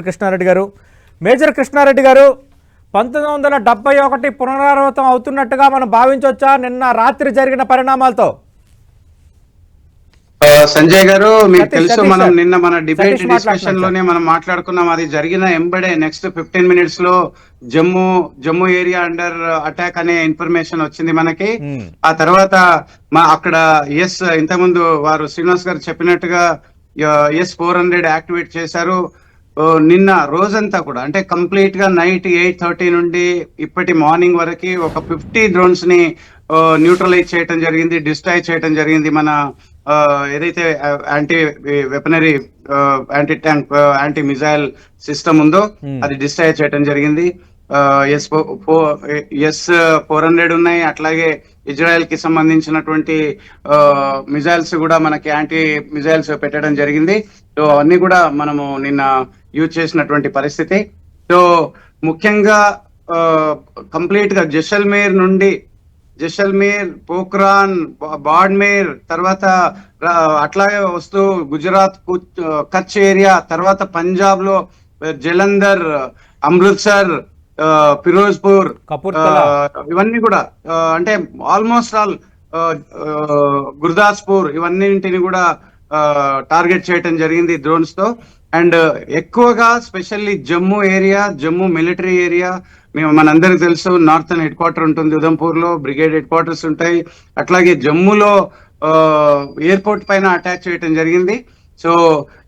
కృష్ణారెడ్డి గారు, మేజర్ కృష్ణారెడ్డి గారు, 1971 పునరావృతం అవుతున్నట్టుగా మనం భావించవచ్చా నిన్న రాత్రి జరిగిన పరిణామాలతో? సంజయ్ గారు, మీకు తెలుసు మనం సార్, నిన్న మన డిబేట్ సతీష్ డిస్కషన్ లోనే మనం మాట్లాడుకున్నాం. అది జరిగిన ఎంబడే నెక్స్ట్ 15 మినిట్స్ లో జమ్మూ ఏరియా అండర్ అటాక్ అనే ఇన్ఫర్మేషన్ వచ్చింది మనకి. ఆ తర్వాత అక్కడ ఇంతకుముందు వారు శ్రీనివాస్ గారు చెప్పినట్టుగా S-400 యాక్టివేట్ చేశారు. నిన్న రోజంతా కూడా అంటే కంప్లీట్ గా నైట్ 8:30 నుండి ఇప్పటి మార్నింగ్ వరకు ఒక 50 డ్రోన్స్ ని న్యూట్రలైజ్ చేయడం జరిగింది, డిస్ట్రాయ్ చేయడం జరిగింది. మన ఏదైతే anti weaponry, anti tank, anti missile system ఉందో అది డిస్ట్రాయ్ చేయడం జరిగింది. S-400 ఉన్నాయి. అట్లాగే ఇజ్రాయెల్ కి సంబంధించినటువంటి మిజైల్స్ కూడా మనకి యాంటీ మిజైల్స్ పెట్టడం జరిగింది. సో అన్ని కూడా మనము నిన్న యూజ్ చేసినటువంటి పరిస్థితి. సో ముఖ్యంగా కంప్లీట్ గా జైసల్మేర్, పోఖ్రాన్, బాడ్మేర్, తర్వాత అట్లాగే వస్తూ గుజరాత్ కచ్ ఏరియా, తర్వాత పంజాబ్ లో జలంధర్, అమృత్సర్, ఫిరోజ్పూర్, ఇవన్నీ కూడా అంటే ఆల్మోస్ట్ ఆల్ గుర్దాస్పూర్, ఇవన్నింటిని కూడా టార్గెట్ చేయటం జరిగింది డ్రోన్స్ తో. అండ్ ఎక్కువగా స్పెషల్లీ జమ్మూ మిలిటరీ ఏరియా, మనందరికి తెలుసు నార్థన్ హెడ్ క్వార్టర్ ఉంటుంది ఉదంపూర్ లో, బ్రిగేడ్ హెడ్ క్వార్టర్స్ ఉంటాయి. అట్లాగే జమ్మూలో ఎయిర్పోర్ట్ పైన అటాక్ చేయటం జరిగింది. సో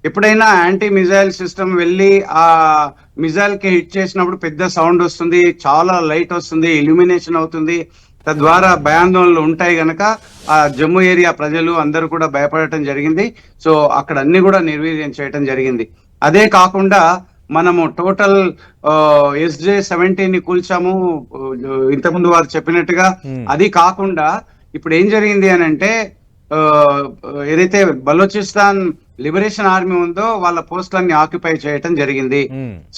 ఎప్పుడైనా యాంటీ మిజైల్ సిస్టమ్ వెళ్ళి ఆ మిజైల్ కి హిట్ చేసినప్పుడు పెద్ద సౌండ్ వస్తుంది, చాలా లైట్ వస్తుంది, ఇల్యూమినేషన్ అవుతుంది, తద్వారా భయాందోళనలు ఉంటాయి గనక ఆ జమ్మూ ఏరియా ప్రజలు అందరూ కూడా భయపడటం జరిగింది. సో అక్కడ అన్ని కూడా నిర్వీర్యం చేయటం జరిగింది. అదే కాకుండా మనము టోటల్ SJ-70 ని కూల్చాము, ఇంతకుముందు వారు చెప్పినట్టుగా. అది కాకుండా ఇప్పుడు ఏం జరిగింది అని అంటే, ఏదైతే బలోచిస్తాన్ లిబరేషన్ ఆర్మీ ఉందో వాళ్ళ పోస్టులన్నీ ఆక్యుపై చేయటం జరిగింది.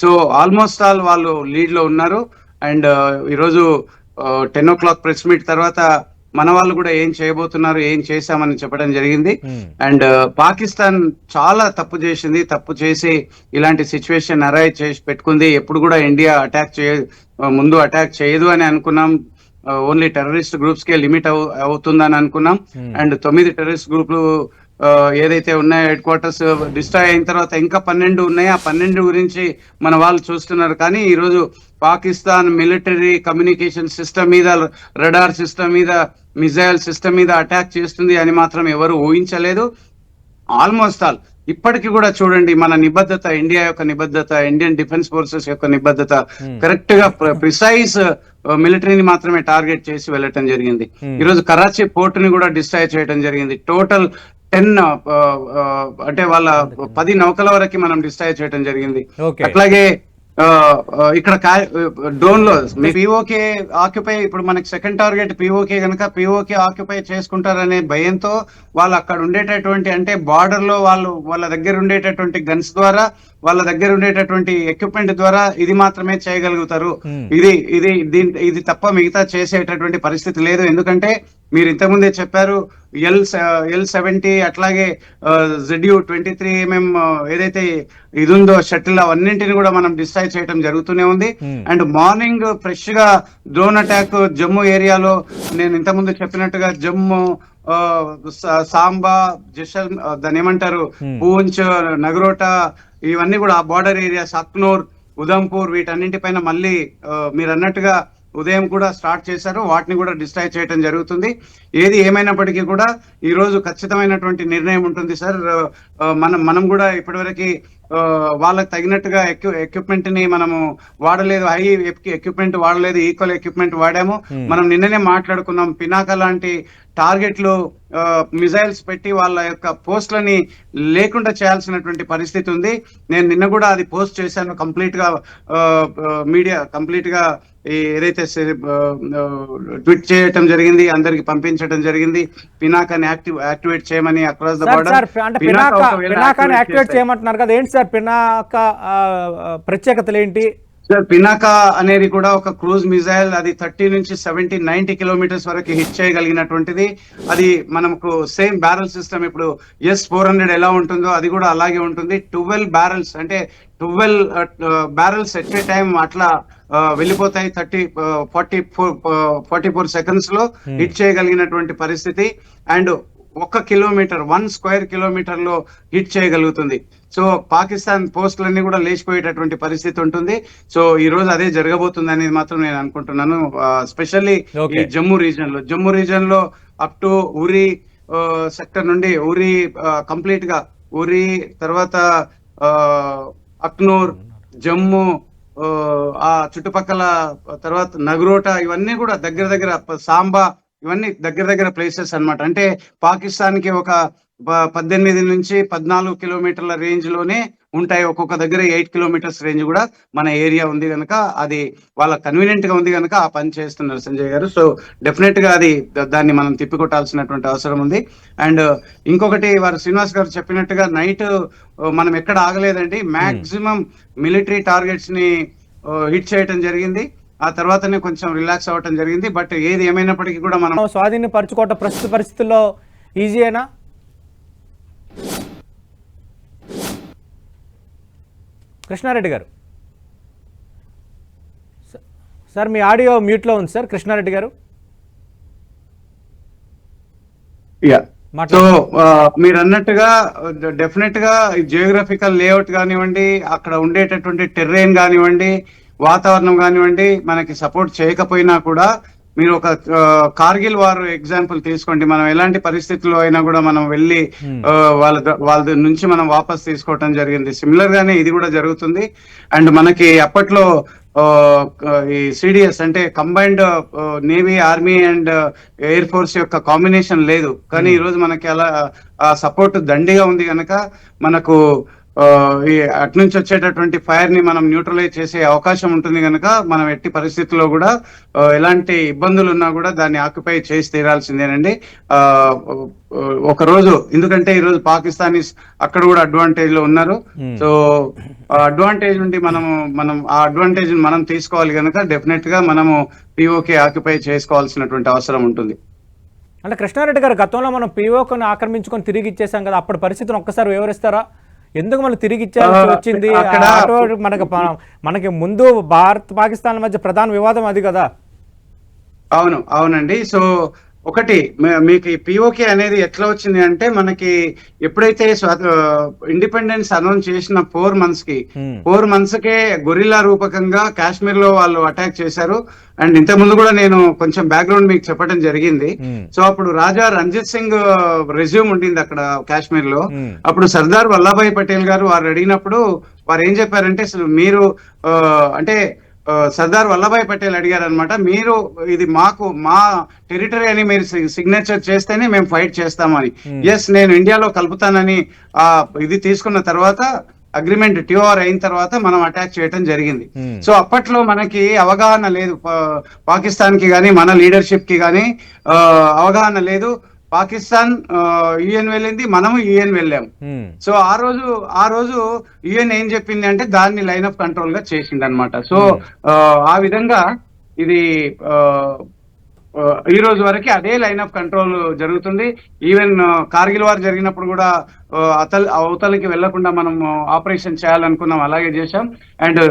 సో ఆల్మోస్ట్ ఆల్ వాళ్ళు లీడ్ లో ఉన్నారు. అండ్ ఈరోజు 10 o'clock ప్రెస్ మీట్ తర్వాత మన వాళ్ళు కూడా ఏం చేయబోతున్నారు, ఏం చేశామని చెప్పడం జరిగింది. అండ్ పాకిస్తాన్ చాలా తప్పు చేసి ఇలాంటి సిచ్యువేషన్ అరైజ్ చేసి పెట్టుకుంది. ఎప్పుడు కూడా ఇండియా ముందు అటాక్ చేయదు అని అనుకున్నాం. ఓన్లీ టెర్రరిస్ట్ గ్రూప్స్ కే లిమిట్ అవుతుందని అనుకున్నాం. అండ్ 9 టెర్రరిస్ట్ గ్రూపులు ఏదైతే ఉన్నాయో హెడ్ క్వార్టర్స్ డిస్ట్రాయ్ అయిన తర్వాత ఇంకా 12 ఉన్నాయి. ఆ 12 గురించి మన వాళ్ళు చూస్తున్నారు. కానీ ఈ రోజు పాకిస్తాన్ మిలిటరీ కమ్యూనికేషన్ సిస్టమ్ మీద, రడార్ సిస్టమ్ మీద, మిజైల్ సిస్టమ్ మీద అటాక్ చేస్తుంది అని మాత్రం ఎవరు ఊహించలేదు. ఆల్మోస్ట్ ఆల్ ఇప్పటికి కూడా చూడండి మన నిబద్ధత, ఇండియా యొక్క నిబద్ధత, ఇండియన్ డిఫెన్స్ ఫోర్సెస్ యొక్క నిబద్ధత, కరెక్ట్ గా ప్రిసైజ్ మిలిటరీని మాత్రమే టార్గెట్ చేసి వెళ్ళటం జరిగింది. ఈరోజు కరాచీ పోర్ట్ ని కూడా డిస్ట్రాయ్ చేయడం జరిగింది. టోటల్ 10 అంటే వాళ్ళ 10 నౌకల వరకు మనం డిస్ట్రాయ్ చేయడం జరిగింది. అట్లాగే ఇక్కడ డ్రోన్ లో పిఓకే ఆక్యుపై, ఇప్పుడు మనకి సెకండ్ టార్గెట్ పిఓకే కనుక పిఓకే ఆక్యుపై చేసుకుంటారనే భయంతో వాళ్ళు అక్కడ ఉండేటటువంటి, అంటే బార్డర్ లో వాళ్ళ దగ్గర ఉండేటటువంటి గన్స్ ద్వారా, వాళ్ళ దగ్గర ఉండేటటువంటి ఎక్విప్మెంట్ ద్వారా ఇది మాత్రమే చేయగలుగుతారు. ఇది తప్ప మిగతా చేసేటటువంటి పరిస్థితి లేదు. ఎందుకంటే మీరు ఇంతకుముందే చెప్పారు, L-70 అట్లాగే ZU-23mm ఏదైతే ఇది ఉందో షటిల్, అవన్నింటిని కూడా మనం డిస్ట్రాయ్ చేయడం జరుగుతూనే ఉంది. అండ్ మార్నింగ్ ఫ్రెష్ గా డ్రోన్ అటాక్ జమ్మూ ఏరియాలో, నేను ఇంతకుముందు చెప్పినట్టుగా జమ్మూ, సాంబా, దాని ఏమంటారు, పూంచ్, నగరోటా, ఇవన్నీ కూడా ఆ బార్డర్ ఏరియాస్, అక్నూర్, ఉదంపూర్, వీటన్నింటిపైన మళ్ళీ మీరు అన్నట్టుగా ఉదయం కూడా స్టార్ట్ చేశారు. వాటిని కూడా డిస్ట్రాయ్ చేయడం జరుగుతుంది. ఏది ఏమైనప్పటికీ కూడా ఈ రోజు ఖచ్చితమైనటువంటి నిర్ణయం ఉంటుంది సార్. మనం కూడా ఇప్పటివరకు వాళ్ళకి తగినట్టుగా ఎక్విప్మెంట్ ని మనము వాడలేదు, హై ఎక్విప్మెంట్ వాడలేదు, ఈక్వల్ ఎక్విప్మెంట్ వాడాము. మనం నిన్ననే మాట్లాడుకున్నాం, పినాక లాంటి టార్గెట్లు మిజైల్స్ పెట్టి వాళ్ళ యొక్క పోస్ట్లని లేకుండా చేయాల్సినటువంటి పరిస్థితి ఉంది. నేను నిన్న కూడా అది పోస్ట్ చేశాను, కంప్లీట్ గా మీడియా కంప్లీట్ గా ఏదైతే ట్వీట్ చేయటం జరిగింది, అందరికి పంపించడం జరిగింది. పినాకాని యాక్టివేట్ చేయమని అక్రాస్ ద బార్డర్. పినాకాని యాక్టివేట్ చేయమంటున్నారు కదా, ఏంటి సార్ పినాక ప్రత్యేకతలు ఏంటి? సార్ పినాకా అనేది కూడా ఒక క్రూజ్ మిజైల్, అది 30 నుంచి 70, 90 కిలోమీటర్స్ వరకు హిట్ చేయగలిగినటువంటిది. అది మనకు సేమ్ బ్యారల్ సిస్టమ్, ఇప్పుడు S-400 ఎలా ఉంటుందో అది కూడా అలాగే ఉంటుంది. 12 బ్యారల్స్ అంటే 12 బ్యారల్స్ ఎట్ ఏ టైం అట్లా వెళ్ళిపోతాయి. 44 సెకండ్స్ లో హిట్ చేయగలిగినటువంటి పరిస్థితి. అండ్ 1 కిలోమీటర్ 1 స్క్వేర్ కిలోమీటర్ లో హిట్ చేయగలుగుతుంది. సో పాకిస్తాన్ పోస్టులన్నీ కూడా లేచిపోయేటటువంటి పరిస్థితి ఉంటుంది. సో ఈ రోజు అదే జరగబోతుంది అనేది మాత్రం నేను అనుకుంటున్నాను. స్పెషల్లీ ఈ జమ్మూ రీజన్ లో అప్ టు ఉరి సెక్టర్ నుండి ఉరి కంప్లీట్ గా ఉరి, తర్వాత అక్నూర్, జమ్మూ, ఆ చుట్టుపక్కల, తర్వాత నగరోటా, ఇవన్నీ కూడా దగ్గర సాంబా, ఇవన్నీ దగ్గర ప్లేసెస్ అన్నమాట. అంటే పాకిస్తాన్ కి ఒక 18 నుంచి 14 కిలోమీటర్ల రేంజ్ లోనే ఉంటాయి. ఒక్కొక్క దగ్గర 8 కిలోమీటర్స్ రేంజ్ కూడా మన ఏరియా ఉంది కనుక, అది వాళ్ళ కన్వీనియంట్ గా ఉంది కనుక ఆ పని చేస్తున్నారు సంజయ్ గారు. సో డెఫినెట్ గా దాన్ని మనం తిప్పికొట్టాల్సినటువంటి అవసరం ఉంది. అండ్ ఇంకొకటి, వారు శ్రీనివాస్ గారు చెప్పినట్టుగా నైట్ మనం ఎక్కడ ఆగలేదండి. మాక్సిమం మిలిటరీ టార్గెట్స్ ని హిట్ చేయటం జరిగింది. ఆ తర్వాతనే కొంచెం రిలాక్స్ అవ్వటం జరిగింది. బట్ ఏది ఏమైనప్పటికీ కూడా మనం స్వాధీనపరచుకోవటం ప్రస్తుత పరిస్థితుల్లో ఈజీయేనా? కృష్ణారెడ్డి గారు సార్, మీ ఆడియో మ్యూట్లో ఉంది సార్. కృష్ణారెడ్డి గారు. సో మీరు అన్నట్టుగా డెఫినెట్ గా జియోగ్రఫికల్ లేఅవుట్ కానివ్వండి, అక్కడ ఉండేటటువంటి టెర్రెయిన్ కానివ్వండి, వాతావరణం కానివ్వండి, మనకి సపోర్ట్ చేయకపోయినా కూడా, మీరు ఒక కార్గిల్ వార్ ఎగ్జాంపుల్ తీసుకోండి. మనం ఎలాంటి పరిస్థితుల్లో అయినా కూడా మనం వెళ్ళి వాళ్ళ నుంచి మనం వాపస్ తీసుకోవటం జరిగింది. సిమిలర్ గానే ఇది కూడా జరుగుతుంది. అండ్ మనకి అప్పట్లో ఈ సిడిఎస్ అంటే combined navy, army and air force యొక్క కాంబినేషన్ లేదు. కానీ ఈ రోజు మనకి అలా సపోర్ట్ దండిగా ఉంది కనుక మనకు ఈ అటు నుంచి వచ్చేటటువంటి ఫైర్ ని మనం న్యూట్రలైజ్ చేసే అవకాశం ఉంటుంది కనుక, మనం ఎట్టి పరిస్థితుల్లో కూడా ఎలాంటి ఇబ్బందులు ఉన్నా కూడా దాన్ని ఆక్యుపై చేసి తీరాల్సిందేనండి. ఒక రోజు, ఎందుకంటే ఈ రోజు పాకిస్తానీస్ అక్కడ కూడా అడ్వాంటేజ్ లో ఉన్నారు. సో అడ్వాంటేజ్ నుండి మనం ఆ అడ్వాంటేజ్ మనం తీసుకోవాలి కనుక డెఫినెట్ గా మనము పిఓకే ఆక్యుపై చేసుకోవాల్సినటువంటి అవసరం ఉంటుంది. అంటే కృష్ణారెడ్డి గారు, గతంలో మనం పిఓకేని ఆక్రమించుకొని తిరిగి ఇచ్చేసాం కదా, అప్పటి పరిస్థితిని ఒక్కసారి వివరిస్తారా? ఎందుకు మనం తిరిగి ఇచ్చాల్సి వచ్చింది? మనకి ముందు భారత్ పాకిస్తాన్ మధ్య ప్రధాన వివాదం అది కదా. అవునండి. సో ఒకటి, మీకు ఈ పిఓకే అనేది ఎట్లా వచ్చింది అంటే, మనకి ఎప్పుడైతే ఇండిపెండెన్స్ అనౌన్స్ చేసిన 4 months కే గొరిల్లా రూపకంగా కాశ్మీర్ లో వాళ్ళు అటాక్ చేశారు. అండ్ ఇంత ముందు కూడా నేను కొంచెం బ్యాక్గ్రౌండ్ మీకు చెప్పడం జరిగింది. సో అప్పుడు రాజా రంజిత్ సింగ్ రెజ్యూమ్ ఉండింది అక్కడ కాశ్మీర్ లో. అప్పుడు సర్దార్ వల్లభాయ్ పటేల్ గారు వారు అడిగినప్పుడు వారు ఏం చెప్పారంటే, అసలు మీరు అంటే సర్దార్ వల్లభాయ్ పటేల్ అడిగారు అనమాట, మీరు ఇది మా టెరిటరీ అని మీరు సిగ్నేచర్ చేస్తేనే మేము ఫైట్ చేస్తామని. ఎస్, నేను ఇండియాలో కలుపుతానని ఇది తీసుకున్న తర్వాత, అగ్రిమెంట్ TOR అయిన తర్వాత మనం అటాక్ చేయడం జరిగింది. సో అప్పట్లో మనకి అవగాహన లేదు, పాకిస్తాన్ కి గానీ మన లీడర్షిప్ కి గానీ అవగాహన లేదు. పాకిస్తాన్ యుఎన్ వెళ్ళింది, మనము యుఎన్ వెళ్ళాము. సో ఆ రోజు యుఎన్ ఏం చెప్పింది అంటే, దాన్ని లైన్ ఆఫ్ కంట్రోల్ గా చేసింది అనమాట. సో ఆ విధంగా ఇది ఈ రోజు వరకు అదే లైన్ ఆఫ్ కంట్రోల్ జరుగుతుంది. ఈవెన్ కార్గిల్ వార్ జరిగినప్పుడు కూడా అవతలకి వెళ్లకుండా మనం ఆపరేషన్ చేయాలనుకున్నాం, అలాగే చేశాం. అండ్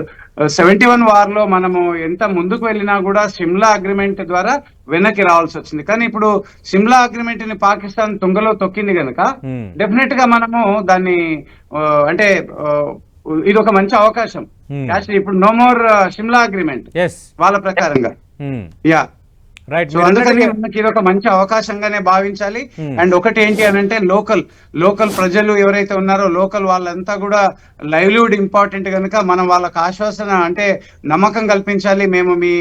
71 వార్ లో మనము ఎంత ముందుకు వెళ్ళినా కూడా సిమ్లా అగ్రిమెంట్ ద్వారా వెనక్కి రావాల్సి వచ్చింది. కానీ ఇప్పుడు సిమ్లా అగ్రిమెంట్ ని పాకిస్తాన్ తుంగలో తొక్కింది కనుక డెఫినెట్ గా మనము దాన్ని అంటే ఇది ఒక మంచి అవకాశం. ఇప్పుడు నో మోర్ సిమ్లా అగ్రిమెంట్ వాళ్ళ ప్రకారంగా. సో అందుకని మనకి ఇది ఒక మంచి అవకాశంగానే భావించాలి. అండ్ ఒకటి ఏంటి అని అంటే, లోకల్ ప్రజలు ఎవరైతే ఉన్నారో లోకల్ వాళ్ళంతా కూడా లైవ్లీవుడ్ ఇంపార్టెంట్ కనుక మనం వాళ్ళకి ఆశ్వాసన అంటే నమ్మకం కల్పించాలి. మేము మీ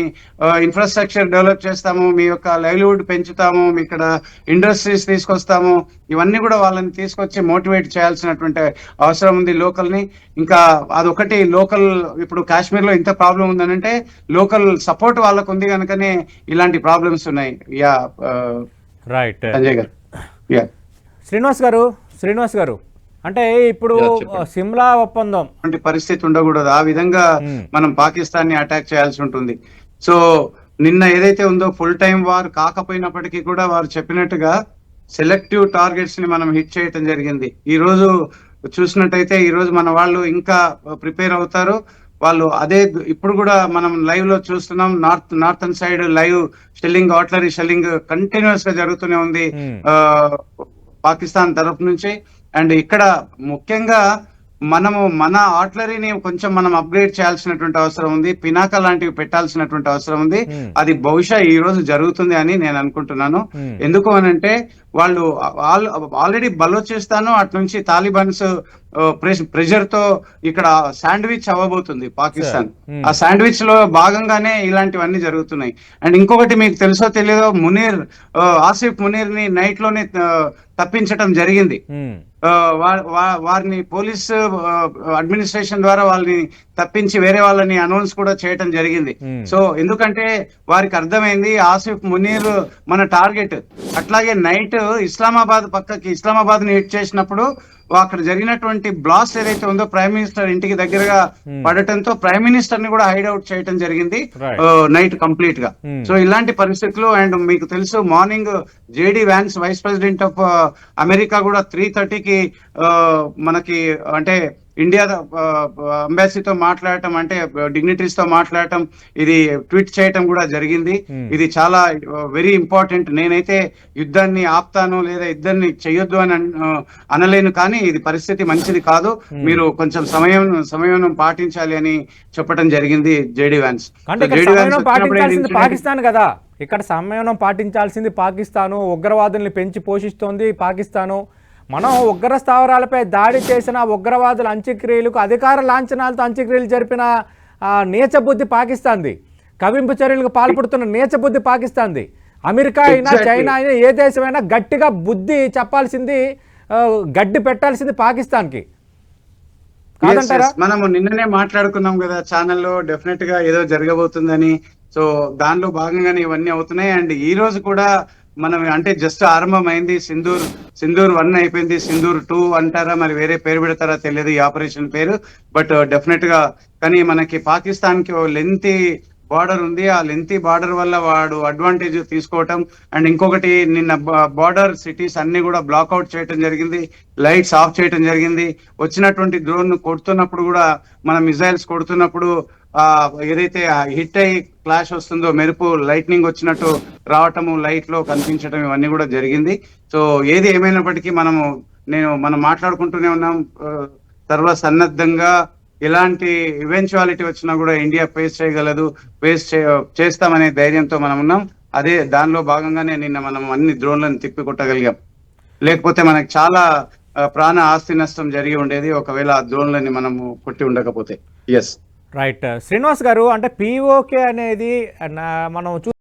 ఇన్ఫ్రాస్ట్రక్చర్ డెవలప్ చేస్తాము, మీ యొక్క లైవ్లీవుడ్ పెంచుతాము, మీ ఇక్కడ ఇండస్ట్రీస్ తీసుకొస్తాము, ఇవన్నీ కూడా వాళ్ళని తీసుకొచ్చి మోటివేట్ చేయాల్సినటువంటి అవసరం ఉంది లోకల్ ని. ఇంకా అదొకటి, లోకల్ ఇప్పుడు కాశ్మీర్ లో ఇంత ప్రాబ్లం ఉందనంటే లోకల్ సపోర్ట్ వాళ్ళకు ఉంది కనుకనే ఇలాంటి ప్రాబ్లమ్స్ ఉన్నాయి. రైట్ సంజయ్ గారు. శ్రీనివాస్ గారు అంటే ఇప్పుడు సిమ్లా ఒప్పందం అటువంటి పరిస్థితి ఉండకూడదు. ఆ విధంగా మనం పాకిస్తాన్ ని అటాక్ చేయాల్సి ఉంటుంది. సో నిన్న ఏదైతే ఉందో ఫుల్ టైం వార్ కాకపోయినప్పటికీ కూడా వారు చెప్పినట్టుగా సెలెక్టివ్ టార్గెట్స్ ని మనం హిట్ చేయటం జరిగింది. ఈ రోజు చూసినట్టయితే ఈ రోజు మన వాళ్ళు ఇంకా ప్రిపేర్ అవుతారు. వాళ్ళు అదే ఇప్పుడు కూడా మనం లైవ్ లో చూస్తున్నాం. Northern side live shelling, artillery shelling continuous గా జరుగుతూనే ఉంది పాకిస్తాన్ తరఫు నుంచి. అండ్ ఇక్కడ ముఖ్యంగా మన ఆర్టిలరీని కొంచెం మనం అప్గ్రేడ్ చేయాల్సినటువంటి అవసరం ఉంది. పినాక లాంటివి పెట్టాల్సినటువంటి అవసరం ఉంది. అది బహుశా ఈ రోజు జరుగుతుంది అని నేను అనుకుంటున్నాను. ఎందుకు అనంటే వాళ్ళు ఆల్రెడీ బలోచిస్తాను అటు నుంచి తాలిబాన్స్ ప్రెషర్ తో ఇక్కడ శాండ్విచ్ అవ్వబోతుంది పాకిస్తాన్. ఆ శాండ్విచ్ లో భాగంగానే ఇలాంటివన్నీ జరుగుతున్నాయి. అండ్ ఇంకొకటి మీకు తెలుసో తెలియదో, ఆసిఫ్ మునీర్ ని నైట్ లోనే తప్పించటం జరిగింది. వారిని పోలీస్ అడ్మినిస్ట్రేషన్ ద్వారా వాళ్ళని తప్పించి వేరే వాళ్ళని అనౌన్స్ కూడా చేయటం జరిగింది. సో ఎందుకంటే వారికి అర్థమైంది ఆసిఫ్ మునీర్ మన టార్గెట్. అట్లాగే నైట్ ఇస్లామాబాద్ ని హిట్ చేసినప్పుడు అక్కడ జరిగినటువంటి బ్లాస్ట్ ఏదైతే ఉందో ప్రైమ్ మినిస్టర్ ఇంటికి దగ్గరగా పడటంతో ప్రైమ్ మినిస్టర్ ని కూడా హైడ్ అవుట్ చేయడం జరిగింది నైట్ కంప్లీట్ గా. సో ఇలాంటి పరిస్థితులు. అండ్ మీకు తెలుసు morning J D Vance vice president of America కూడా 3:30కి మనకి అంటే ఇండియా అంబాసీతో మాట్లాడటం, అంటే డిగ్నిటరీస్ తో మాట్లాడటం, ఇది ట్వీట్ చేయటం కూడా జరిగింది. ఇది చాలా వెరీ ఇంపార్టెంట్. నేనైతే యుద్ధాన్ని ఆపుతాను లేదా యుద్ధాన్ని చెయ్యొద్దు అని అనలేను, కానీ ఇది పరిస్థితి మంచిది కాదు, మీరు కొంచెం సమయం పాటించాలి అని చెప్పడం జరిగింది జేడి వ్యాన్స్. పాకిస్తాన్ కదా, ఇక్కడ సమయం పాటించాల్సింది పాకిస్తాను. ఉగ్రవాదుల్ని పెంచి పోషిస్తోంది పాకిస్తాను. మనం ఉగ్ర స్థావరాలపై దాడి చేసిన ఉగ్రవాదుల అంత్యక్రియలకు అధికార లాంఛనాలతో అంత్యక్రియలు జరిపిన నీచ బుద్ధి పాకిస్తాన్ది. కవింపు చర్యలకు పాల్పడుతున్న నీచ బుద్ధి పాకిస్తాన్ది. అమెరికా అయినా చైనా అయినా ఏ దేశమైనా గట్టిగా బుద్ధి చెప్పాల్సింది, గడ్డి పెట్టాల్సింది పాకిస్తాన్కి కాదంటారా? మనము నిన్ననే మాట్లాడుకున్నాం కదా ఛానల్లో, డెఫినెట్ గా ఏదో జరగబోతుందని. సో దానిలో భాగంగానే ఇవన్నీ అవుతున్నాయి. అండ్ ఈ రోజు కూడా మనం అంటే జస్ట్ ఆరంభమైంది. సింధూర్ 1 అయిపోయింది. సింధూర్ 2 అంటారా మరి వేరే పేరు పెడతారా తెలియదు ఈ ఆపరేషన్ పేరు. బట్ డెఫినెట్ గా కానీ మనకి పాకిస్తాన్ కి లెంతీ బార్డర్ ఉంది. ఆ లెంతీ బార్డర్ వల్ల వాడు అడ్వాంటేజ్ తీసుకోవటం. అండ్ ఇంకొకటి నిన్న బార్డర్ సిటీస్ అన్ని కూడా బ్లాక్అవుట్ చేయడం జరిగింది, లైట్స్ ఆఫ్ చేయడం జరిగింది. వచ్చినటువంటి డ్రోన్ కొడుతున్నప్పుడు కూడా మన మిజైల్స్ కొడుతున్నప్పుడు ఏదైతే హిట్ అయ్యి క్లాష్ వస్తుందో, మెరుపు లైట్నింగ్ వచ్చినట్టు రావటము, లైట్ లో కనిపించడం, ఇవన్నీ కూడా జరిగింది. సో ఏది ఏమైనప్పటికీ మనం మాట్లాడుకుంటూనే ఉన్నాం. సర్వసన్నద్ధంగా ఎలాంటి ఈవెన్చువాలిటీ వచ్చినా కూడా ఇండియా ఫేస్ చేయగలదు, చేస్తామనే ధైర్యంతో మనం ఉన్నాం. అదే దానిలో భాగంగానే నిన్న మనం అన్ని డ్రోన్లను తిప్పి కొట్టగలిగాం. లేకపోతే మనకు చాలా ప్రాణ ఆస్తి నష్టం జరిగి ఉండేది ఒకవేళ ఆ డ్రోన్లని మనము కొట్టి ఉండకపోతే. ఎస్ రైట్ శ్రీనివాస్ గారు, అంటే పిఓకే అనేది మనం